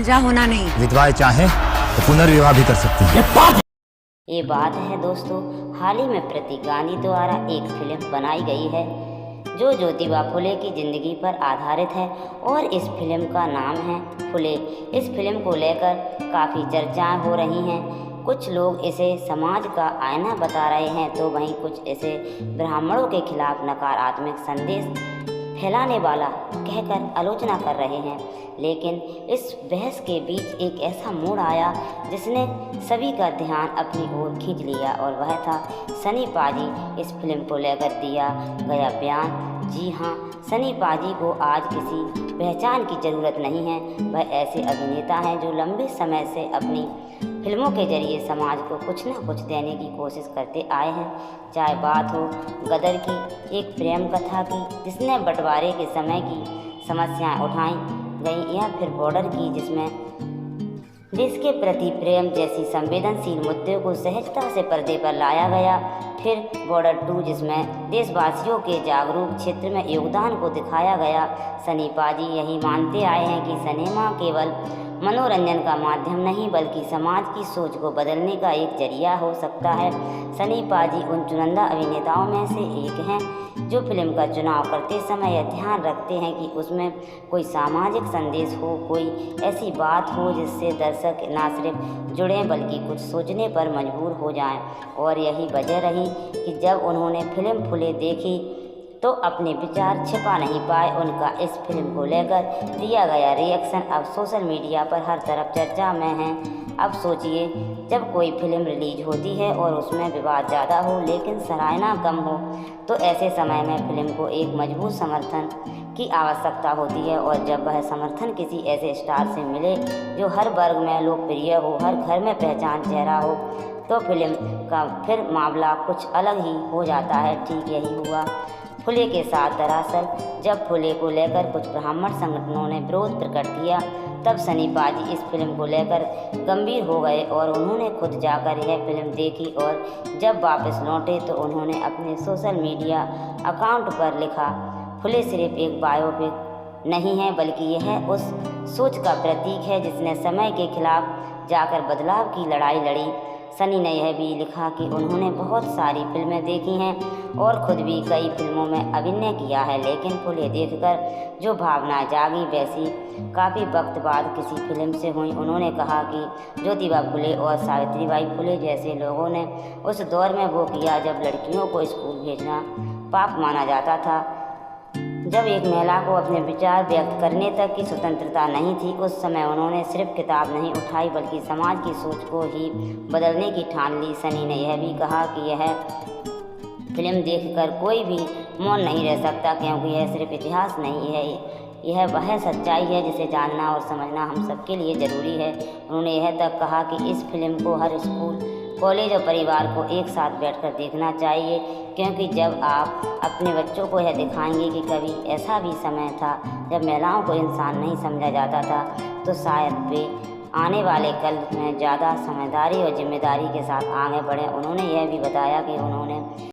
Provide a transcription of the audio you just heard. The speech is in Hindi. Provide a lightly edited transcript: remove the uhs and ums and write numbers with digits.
पंजा होना नहीं। विधवाएं चाहें तो पुनर्विवाह भी कर सकती हैं। ये बात है दोस्तों, हाल ही में प्रतीक गांधी द्वारा एक फिल्म बनाई गई है जो ज्योतिबा फुले की ज़िंदगी पर आधारित है और इस फिल्म का नाम है फुले। इस फिल्म को लेकर काफ़ी चर्चाएं हो रही हैं। कुछ लोग इसे समाज का आईना बता रहे हैं तो वहीं कुछ इसे ब्राह्मणों के खिलाफ नकारात्मक संदेश फैलाने वाला कहकर आलोचना कर रहे हैं। लेकिन इस बहस के बीच एक ऐसा मोड़ आया जिसने सभी का ध्यान अपनी ओर खींच लिया और वह था सनी पाजी इस फिल्म को लेकर दिया गया बयान। जी हाँ, सनी पाजी को आज किसी पहचान की ज़रूरत नहीं है। वह ऐसे अभिनेता हैं जो लंबे समय से अपनी फिल्मों के जरिए समाज को कुछ न कुछ देने की कोशिश करते आए हैं। चाहे बात हो गदर की एक प्रेम कथा की जिसने बंटवारे के समय की समस्याएं उठाई गई, या फिर बॉर्डर की जिसमें देश के प्रति प्रेम जैसी संवेदनशील मुद्दे को सहजता से पर्दे पर लाया गया। फिर बॉर्डर 2 जिसमें देशवासियों के जागरूक क्षेत्र में योगदान को दिखाया गया। सनी पाजी यही मानते आए हैं कि सिनेमा केवल मनोरंजन का माध्यम नहीं बल्कि समाज की सोच को बदलने का एक जरिया हो सकता है। सनी पाजी उन चुनिंदा अभिनेताओं में से एक हैं जो फिल्म का चुनाव करते समय यह ध्यान रखते हैं कि उसमें कोई सामाजिक संदेश हो, कोई ऐसी बात हो जिससे दर्शक न सिर्फ जुड़ें बल्कि कुछ सोचने पर मजबूर हो जाएं। और यही वजह रही कि जब उन्होंने फिल्म फुले देखी तो अपने विचार छिपा नहीं पाए। उनका इस फिल्म को लेकर दिया गया रिएक्शन अब सोशल मीडिया पर हर तरफ चर्चा में है। अब सोचिए, जब कोई फिल्म रिलीज होती है और उसमें विवाद ज़्यादा हो लेकिन सराहना कम हो, तो ऐसे समय में फिल्म को एक मजबूत समर्थन की आवश्यकता होती है। और जब वह समर्थन किसी ऐसे स्टार से मिले जो हर वर्ग में लोकप्रिय हो, हर घर में पहचान चेहरा हो, तो फिल्म का फिर मामला कुछ अलग ही हो जाता है। ठीक यही हुआ फुले के साथ। दरअसल जब फुले को लेकर कुछ ब्राह्मण संगठनों ने विरोध प्रकट किया तब सनी पाजी इस फिल्म को लेकर गंभीर हो गए और उन्होंने खुद जाकर यह फिल्म देखी। और जब वापस लौटे तो उन्होंने अपने सोशल मीडिया अकाउंट पर लिखा, फुले सिर्फ एक बायोपिक नहीं है बल्कि यह उस सोच का प्रतीक है जिसने समय के खिलाफ जाकर बदलाव की लड़ाई लड़ी। सनी ने यह भी लिखा कि उन्होंने बहुत सारी फिल्में देखी हैं और खुद भी कई फिल्मों में अभिनय किया है, लेकिन फुले देखकर जो भावना जागी वैसी काफ़ी वक्त बाद किसी फिल्म से हुई। उन्होंने कहा कि ज्योतिबा फुले और सावित्रीबाई फुले जैसे लोगों ने उस दौर में वो किया जब लड़कियों को स्कूल भेजना पाप माना जाता था, जब एक महिला को अपने विचार व्यक्त करने तक की स्वतंत्रता नहीं थी। उस समय उन्होंने सिर्फ किताब नहीं उठाई बल्कि समाज की सोच को ही बदलने की ठान ली। सनी ने यह भी कहा कि यह फिल्म देखकर कोई भी मौन नहीं रह सकता क्योंकि यह सिर्फ इतिहास नहीं है, यह वह सच्चाई है जिसे जानना और समझना हम सबके लिए ज़रूरी है। उन्होंने यह तक कहा कि इस फिल्म को हर स्कूल, कॉलेज और परिवार को एक साथ बैठकर देखना चाहिए क्योंकि जब आप अपने बच्चों को यह दिखाएंगे कि कभी ऐसा भी समय था जब महिलाओं को इंसान नहीं समझा जाता था, तो शायद वे आने वाले कल में ज़्यादा समझदारी और जिम्मेदारी के साथ आगे बढ़ें। उन्होंने यह भी बताया कि उन्होंने